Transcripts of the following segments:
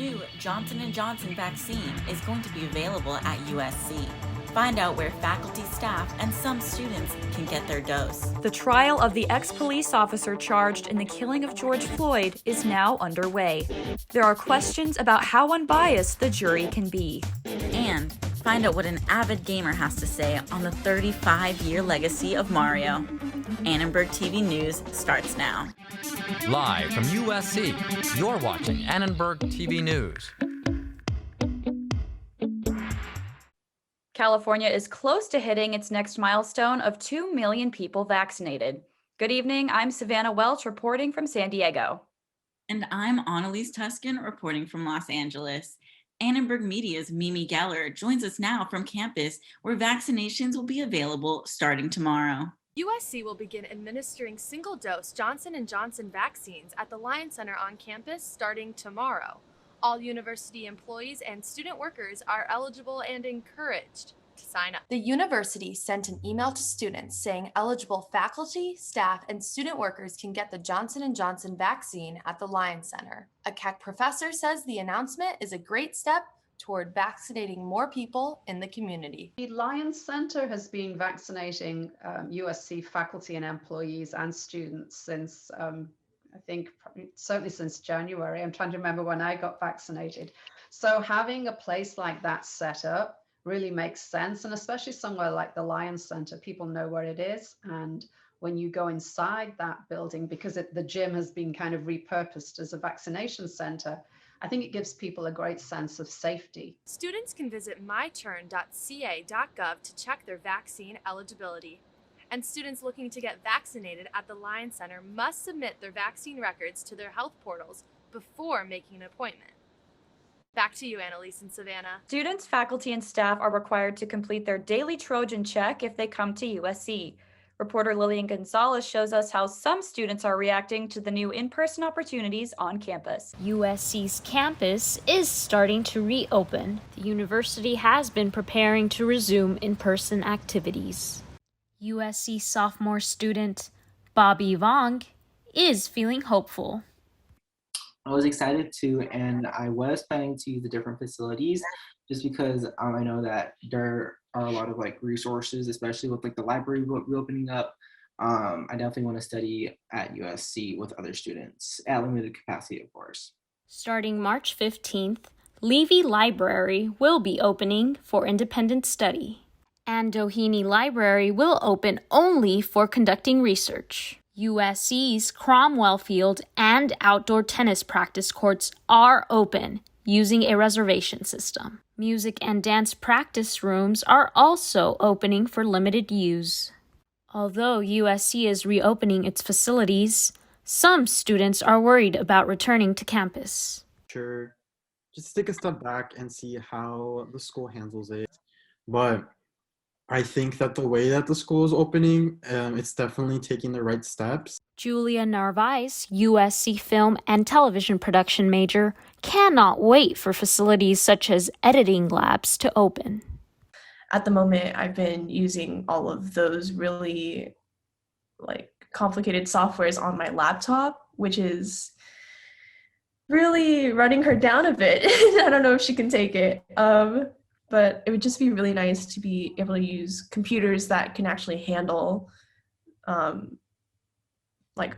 new Johnson & Johnson vaccine is going to be available at USC. Find out where faculty, staff, and some students can get their dose. The trial of the ex-police officer charged in the killing of George Floyd is now underway. There are questions about how unbiased the jury can be. And find out what an avid gamer has to say on the 35-year legacy of Mario. Annenberg TV News starts now. Live from USC, you're watching Annenberg TV News. California is close to hitting its next milestone of 2 million people vaccinated. Good evening, I'm Savannah Welch reporting from San Diego. And I'm Annalise Tuscan reporting from Los Angeles. Annenberg Media's Mimi Geller joins us now from campus, where vaccinations will be available starting tomorrow. USC will begin administering single-dose Johnson & Johnson vaccines at the LILIAN Center on campus starting tomorrow. All university employees and student workers are eligible and encouraged to sign up. The university sent an email to students saying eligible faculty, staff, and student workers can get the Johnson & Johnson vaccine at the LILIAN Center. A Keck professor says the announcement is a great step toward vaccinating more people in the community. The LILIAN Center has been vaccinating USC faculty and employees and students since I think certainly since January. I'm trying to remember when I got vaccinated. So having a place like that set up really makes sense. And especially somewhere like the LILIAN Center, people know where it is. And when you go inside that building, because the gym has been kind of repurposed as a vaccination center, I think it gives people a great sense of safety. Students can visit myturn.ca.gov to check their vaccine eligibility. And students looking to get vaccinated at the LILIAN Center must submit their vaccine records to their health portals before making an appointment. Back to you, Annalise and Savannah. Students, faculty, and staff are required to complete their daily Trojan check if they come to USC. Reporter Lillian Gonzalez shows us how some students are reacting to the new in-person opportunities on campus. USC's campus is starting to reopen. The university has been preparing to resume in-person activities. USC sophomore student Bobby Vong is feeling hopeful. I was excited to, and I was planning to use the different facilities just because I know that there are a lot of resources, especially with the library reopening up. I definitely want to study at USC with other students at limited capacity, of course. Starting March 15th, Levy Library will be opening for independent study. And Doheny Library will open only for conducting research. USC's Cromwell Field and outdoor tennis practice courts are open using a reservation system. Music and dance practice rooms are also opening for limited use. Although USC is reopening its facilities, some students are worried about returning to campus. Sure, just take a step back and see how the school handles it. But I think that the way that the school is opening, it's definitely taking the right steps. Julia Narvaez, USC film and television production major, cannot wait for facilities such as editing labs to open. At the moment, I've been using all of those really complicated softwares on my laptop, which is really running her down a bit. I don't know if she can take it. But it would just be really nice to be able to use computers that can actually handle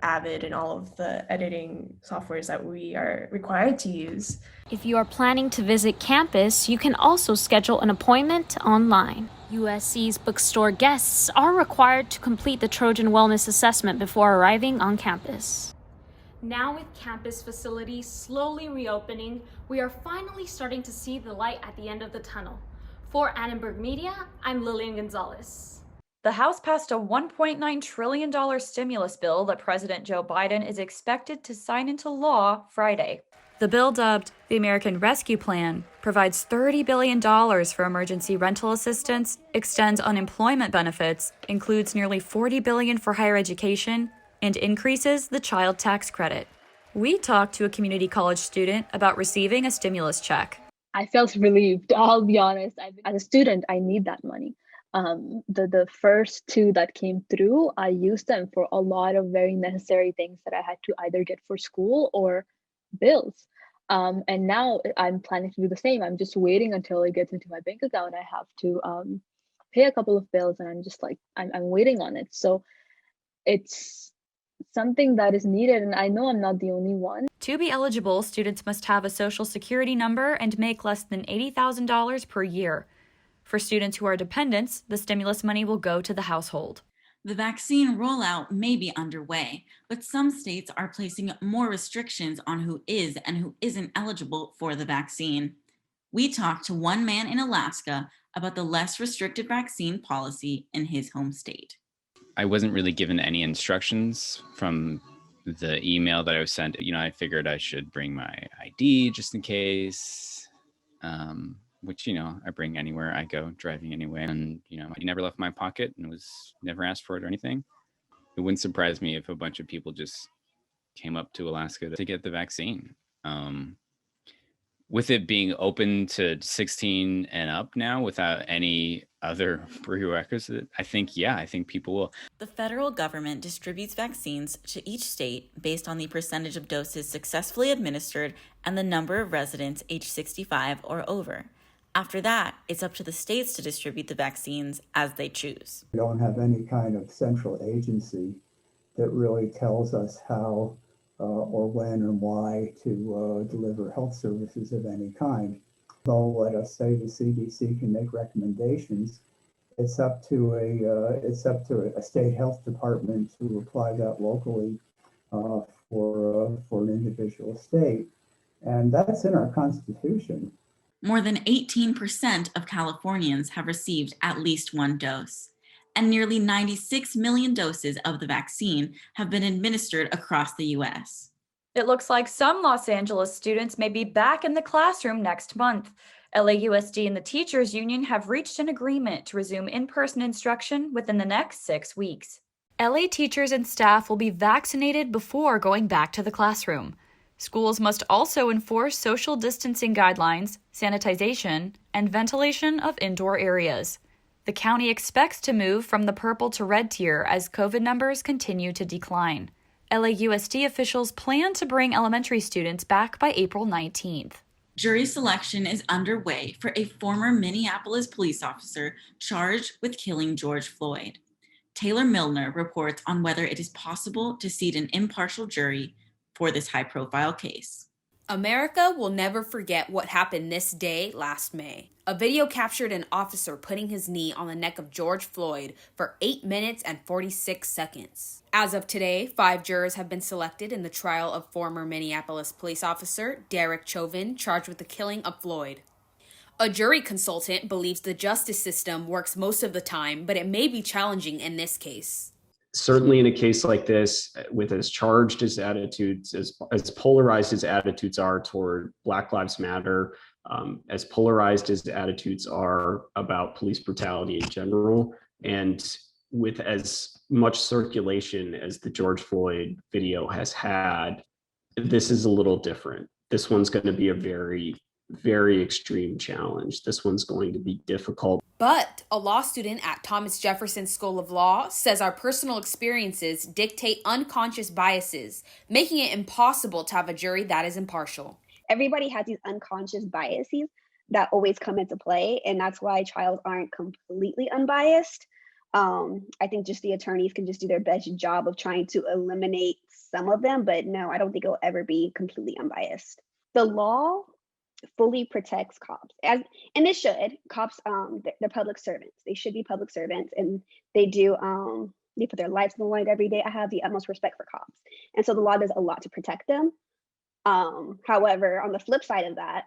Avid and all of the editing softwares that we are required to use. If you are planning to visit campus, you can also schedule an appointment online. USC's bookstore guests are required to complete the Trojan Wellness Assessment before arriving on campus. Now with campus facilities slowly reopening, we are finally starting to see the light at the end of the tunnel. For Annenberg Media, I'm Lillian Gonzalez. The House passed a $1.9 trillion stimulus bill that President Joe Biden is expected to sign into law Friday. The bill, dubbed the American Rescue Plan, provides $30 billion for emergency rental assistance, extends unemployment benefits, includes nearly $40 billion for higher education, and increases the child tax credit. We talked to a community college student about receiving a stimulus check. I felt relieved, I'll be honest. As a student, I need that money. The first two that came through, I used them for a lot of very necessary things that I had to either get for school or bills. And now I'm planning to do the same. I'm just waiting until it gets into my bank account. I have to pay a couple of bills, and I'm just like, I'm waiting on it. So it's something that is needed, and I know I'm not the only one. To be eligible, students must have a social security number and make less than $80,000 per year. For students who are dependents, the stimulus money will go to the household. The vaccine rollout may be underway, but some states are placing more restrictions on who is and who isn't eligible for the vaccine. We talked to one man in Alaska about the less restrictive vaccine policy in his home state. I wasn't really given any instructions from the email that I was sent. I figured I should bring my ID just in case, which, I bring anywhere I go, driving anyway. And, I never left my pocket and was never asked for it or anything. It wouldn't surprise me if a bunch of people just came up to Alaska to get the vaccine. With it being open to 16 and up now without any other prerequisite, I think people will. The federal government distributes vaccines to each state based on the percentage of doses successfully administered and the number of residents age 65 or over. After that, it's up to the states to distribute the vaccines as they choose. We don't have any kind of central agency that really tells us how or when and why to deliver health services of any kind. Though, let us say, the CDC can make recommendations, it's up to a state health department to apply that locally for an individual state, and that's in our Constitution. More than 18% of Californians have received at least one dose, and nearly 96 million doses of the vaccine have been administered across the U.S. It looks like some Los Angeles students may be back in the classroom next month. LAUSD and the Teachers Union have reached an agreement to resume in-person instruction within the next 6 weeks. LA teachers and staff will be vaccinated before going back to the classroom. Schools must also enforce social distancing guidelines, sanitization, and ventilation of indoor areas. The county expects to move from the purple to red tier as COVID numbers continue to decline. LAUSD officials plan to bring elementary students back by April 19th. Jury selection is underway for a former Minneapolis police officer charged with killing George Floyd. Taylor Milner reports on whether it is possible to seat an impartial jury for this high-profile case. America will never forget what happened this day last May. A video captured an officer putting his knee on the neck of George Floyd for 8 minutes and 46 seconds. As of today, 5 jurors have been selected in the trial of former Minneapolis police officer Derek Chauvin charged with the killing of Floyd. A jury consultant believes the justice system works most of the time, but it may be challenging in this case. Certainly in a case like this, with as charged as attitudes, as polarized as attitudes are toward Black Lives Matter, as polarized as attitudes are about police brutality in general, and with as much circulation as the George Floyd video has had, this is a little different. This one's going to be a very, very extreme challenge. This one's going to be difficult. But a law student at Thomas Jefferson School of Law says our personal experiences dictate unconscious biases, making it impossible to have a jury that is impartial. Everybody has these unconscious biases that always come into play, and that's why trials aren't completely unbiased. I think just the attorneys can just do their best job of trying to eliminate some of them, but no, I don't think it'll ever be completely unbiased. The law fully protects cops, and it should. Cops, they're public servants. They should be public servants, and they do. They put their lives on the line every day. I have the utmost respect for cops, and so the law does a lot to protect them. However, on the flip side of that,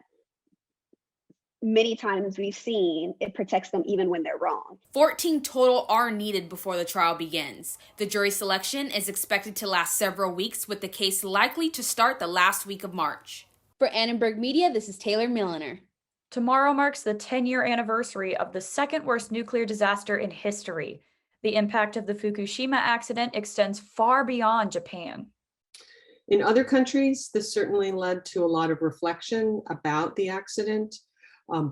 many times we've seen it protects them even when they're wrong. 14 total are needed before the trial begins. The jury selection is expected to last several weeks, with the case likely to start the last week of March. For Annenberg Media, this is Taylor Milner. Tomorrow marks the 10-year anniversary of the second worst nuclear disaster in history. The impact of the Fukushima accident extends far beyond Japan. In other countries, this certainly led to a lot of reflection about the accident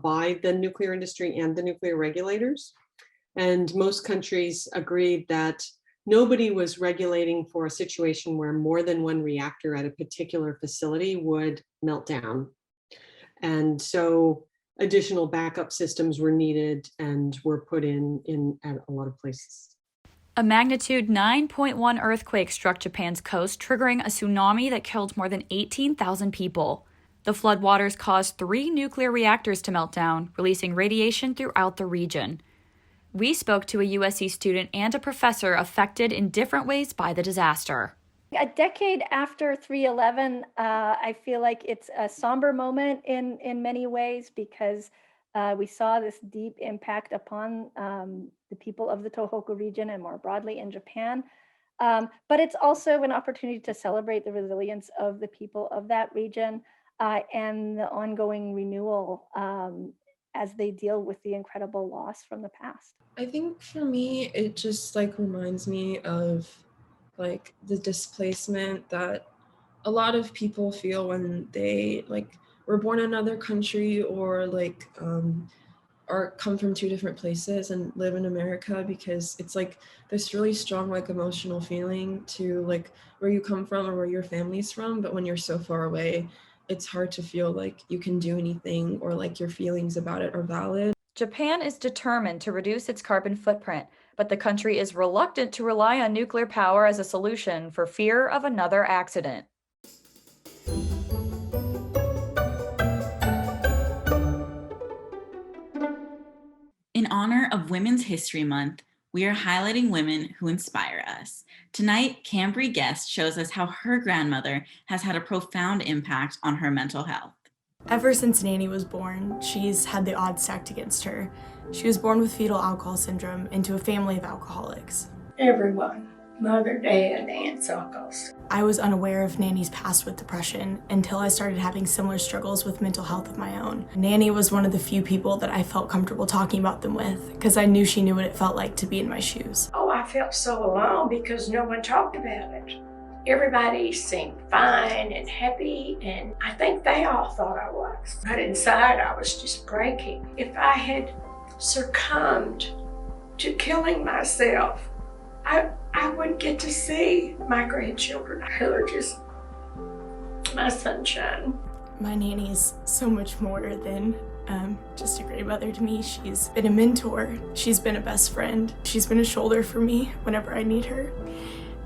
by the nuclear industry and the nuclear regulators. And most countries agreed that nobody was regulating for a situation where more than one reactor at a particular facility would melt down. And so additional backup systems were needed and were put in at a lot of places. A magnitude 9.1 earthquake struck Japan's coast, triggering a tsunami that killed more than 18,000 people. The floodwaters caused 3 nuclear reactors to melt down, releasing radiation throughout the region. We spoke to a USC student and a professor affected in different ways by the disaster. A decade after 3/11, I feel like it's a somber moment in many ways because we saw this deep impact upon the people of the Tohoku region and more broadly in Japan. But it's also an opportunity to celebrate the resilience of the people of that region and the ongoing renewal as they deal with the incredible loss from the past. I think for me, it just like reminds me of like the displacement that a lot of people feel when they like were born in another country or like or come from 2 different places and live in America, because it's like this really strong like emotional feeling to like where you come from or where your family's from, but when you're so far away, it's hard to feel like you can do anything or like your feelings about it are valid. Japan is determined to reduce its carbon footprint, but the country is reluctant to rely on nuclear power as a solution for fear of another accident. In honor of Women's History Month, we are highlighting women who inspire us. Tonight, Cambry Guest shows us how her grandmother has had a profound impact on her mental health. Ever since Nanny was born, she's had the odds stacked against her. She was born with fetal alcohol syndrome into a family of alcoholics. Everyone, mother, dad, aunts, uncles. I was unaware of Nanny's past with depression until I started having similar struggles with mental health of my own. Nanny was one of the few people that I felt comfortable talking about them with because I knew she knew what it felt like to be in my shoes. Oh, I felt so alone because no one talked about it. Everybody seemed fine and happy, and I think they all thought I was. But inside, I was just breaking. If I had succumbed to killing myself, I wouldn't get to see my grandchildren who are just my sunshine. My nanny is so much more than just a grandmother to me. She's been a mentor. She's been a best friend. She's been a shoulder for me whenever I need her.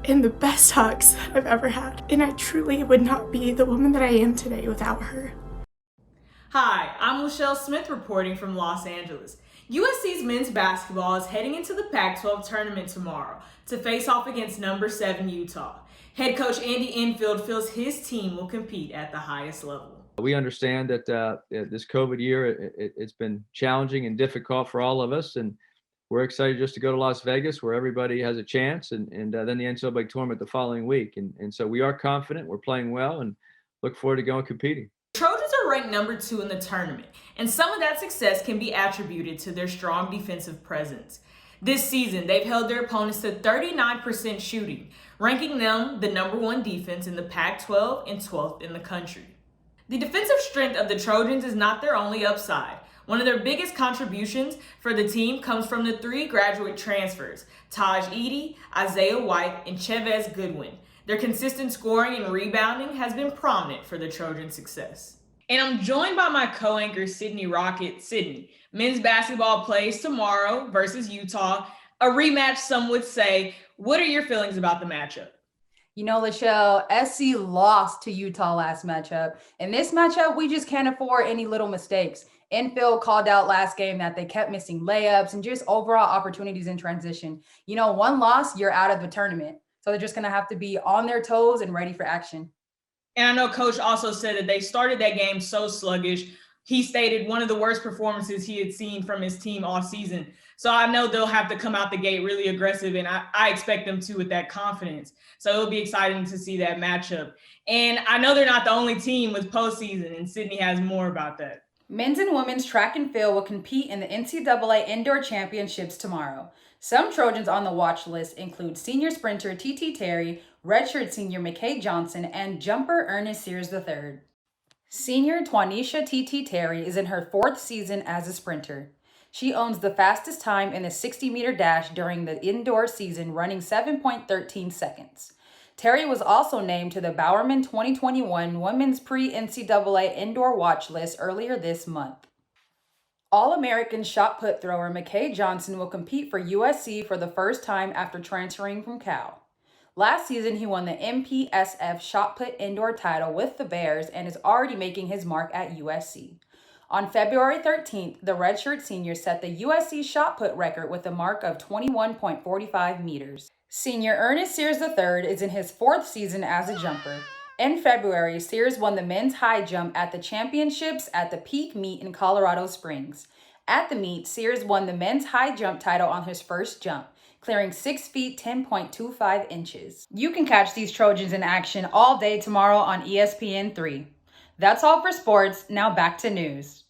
And the best hugs that I've ever had. And I truly would not be the woman that I am today without her. Hi, I'm Michelle Smith reporting from Los Angeles. USC's men's basketball is heading into the Pac-12 tournament tomorrow to face off against number 7 Utah. Head coach Andy Enfield feels his team will compete at the highest level. We understand that this COVID year, it's been challenging and difficult for all of us, and we're excited just to go to Las Vegas where everybody has a chance, and then the NCAA tournament the following week. And so we are confident, we're playing well, and look forward to going competing. Trojans are ranked number 2 in the tournament, and some of that success can be attributed to their strong defensive presence. This season, they've held their opponents to 39% shooting, ranking them the number 1 defense in the Pac-12 and 12th in the country. The defensive strength of the Trojans is not their only upside. One of their biggest contributions for the team comes from the 3 graduate transfers, Taj Edie, Isaiah White, and Chavez Goodwin. Their consistent scoring and rebounding has been prominent for the Trojan success. And I'm joined by my co-anchor, Sydney Rocket. Sydney, men's basketball plays tomorrow versus Utah. A rematch, some would say. What are your feelings about the matchup? You know, Lachelle, SC lost to Utah last matchup. In this matchup, we just can't afford any little mistakes. Enfield called out last game that they kept missing layups and just overall opportunities in transition. You know, one loss, you're out of the tournament. So they're just going to have to be on their toes and ready for action. And I know Coach also said that they started that game so sluggish. He stated one of the worst performances he had seen from his team all season. So I know they'll have to come out the gate really aggressive, and I expect them to with that confidence. So it'll be exciting to see that matchup. And I know they're not the only team with postseason, and Sydney has more about that. Men's and women's track and field will compete in the NCAA Indoor Championships tomorrow. Some Trojans on the watch list include senior sprinter TT Terry, redshirt senior MCKAY Johnson, and jumper Ernest Sears III. Senior Twanisha TT Terry is in her 4th season as a sprinter. She owns the fastest time in the 60-meter dash during the indoor season, running 7.13 seconds. Terry was also named to the Bowerman 2021 Women's Pre-NCAA Indoor Watch List earlier this month. All-American shot put thrower MCKAY Johnson will compete for USC for the first time after transferring from Cal. Last season, he won the MPSF shot put indoor title with the Bears and is already making his mark at USC. On February 13th, the Redshirt senior set the USC shot put record with a mark of 21.45 meters. Senior Ernest Sears III is in his 4th season as a jumper. In February, Sears won the men's high jump at the championships at the Peak Meet in Colorado Springs. At the meet, Sears won the men's high jump title on his first jump, clearing 6 feet 10.25 inches. You can catch these Trojans in action all day tomorrow on ESPN3. That's all for sports. Now back to news.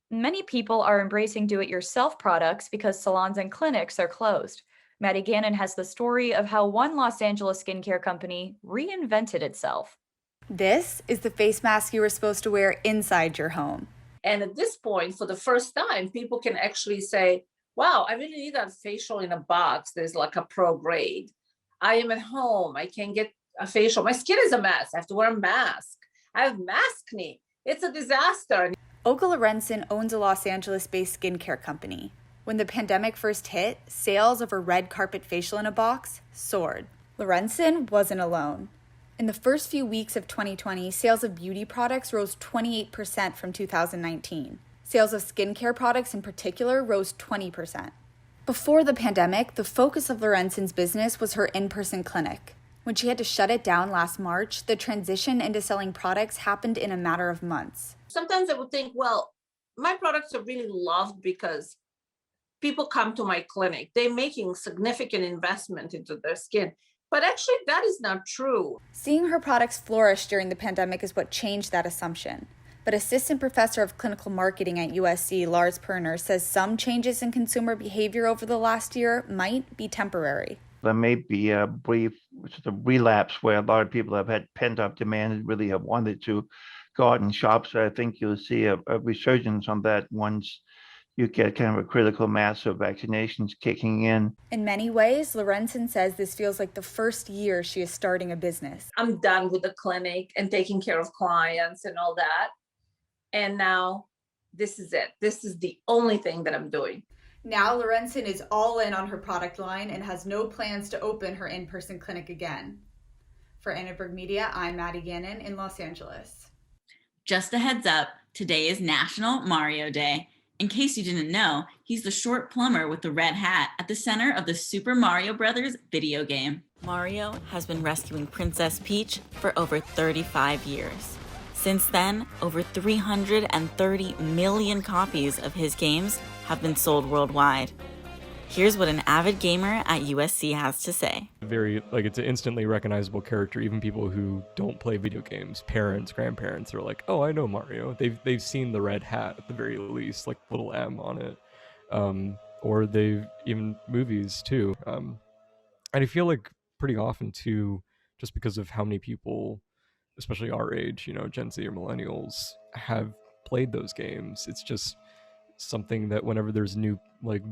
Many people are embracing do-it-yourself products because salons and clinics are closed. MADDIE GANNON has the story of how one Los Angeles skincare company reinvented itself. This is the face mask you were supposed to wear inside your home. And at this point, for the first time, people can actually say, wow, I really need that facial in a box. There's like a pro grade. I am at home. I can't get a facial. My skin is a mess. I have to wear a mask. I have maskne. It's a disaster. Olga Lorenzen owns a Los Angeles-based skincare company. When the pandemic first hit, sales of her red carpet facial in a box soared. Lorenzen wasn't alone. In the first few weeks of 2020, sales of beauty products rose 28% from 2019. Sales of skincare products in particular rose 20%. Before the pandemic, the focus of Lorenzen's business was her in-person clinic. When she had to shut it down last March, the transition into selling products happened in a matter of months. Sometimes I would think, well, my products are really loved because people come to my clinic. They're making significant investment into their skin. But actually, that is not true. Seeing her products flourish during the pandemic is what changed that assumption. But Assistant Professor of Clinical Marketing at USC, Lars Perner, says some changes in consumer behavior over the last year might be temporary. There may be a brief sort of relapse where a lot of people have had pent-up demand and really have wanted to go out and shop. So I think you'll see a resurgence on that once you get kind of a critical mass of vaccinations kicking in. In many ways, Lorenzen says this feels like the first year she is starting a business. I'm done with the clinic and taking care of clients and all that. And now this is it. This is the only thing that I'm doing. Now Lorenzen is all in on her product line and has no plans to open her in-person clinic again. For Annenberg Media, I'm Maddie Gannon in Los Angeles. Just a heads up, today is National Mario Day. In case you didn't know, he's the short plumber with the red hat at the center of the Super Mario Brothers video game. Mario has been rescuing Princess Peach for over 35 years. Since then, over 330 million copies of his games have been sold worldwide. Here's what an avid gamer at USC has to say. It's an instantly recognizable character. Even people who don't play video games, parents, grandparents, are like, oh, I know Mario. They've seen the red hat at the very least, like little M on it. Or they've even movies too. And I feel like pretty often too, just because of how many people, especially our age, Gen Z or millennials, have played those games. It's just something that whenever there's new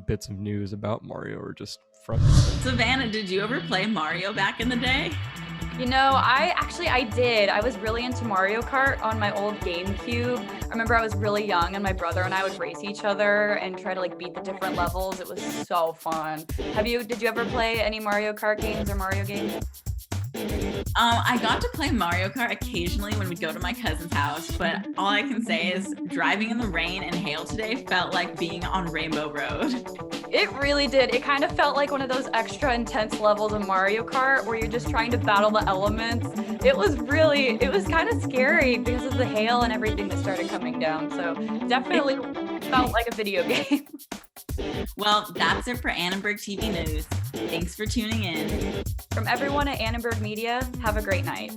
bits of news about Mario or just from Savannah, did you ever play Mario back in the day? I did. I was really into Mario Kart on my old GameCube. I remember I was really young and my brother and I would race each other and try to beat the different levels. It was so fun. Did you ever play any Mario Kart games or Mario games? I got to play Mario Kart occasionally when we'd go to my cousin's house, but all I can say is driving in the rain and hail today felt like being on Rainbow Road. It really did. It kind of felt like one of those extra intense levels of Mario Kart where you're just trying to battle the elements. It was kind of scary because of the hail and everything that started coming down. So definitely felt like a video game. Well, that's it for Annenberg TV News. Thanks for tuning in. From everyone at Annenberg Media, have a great night.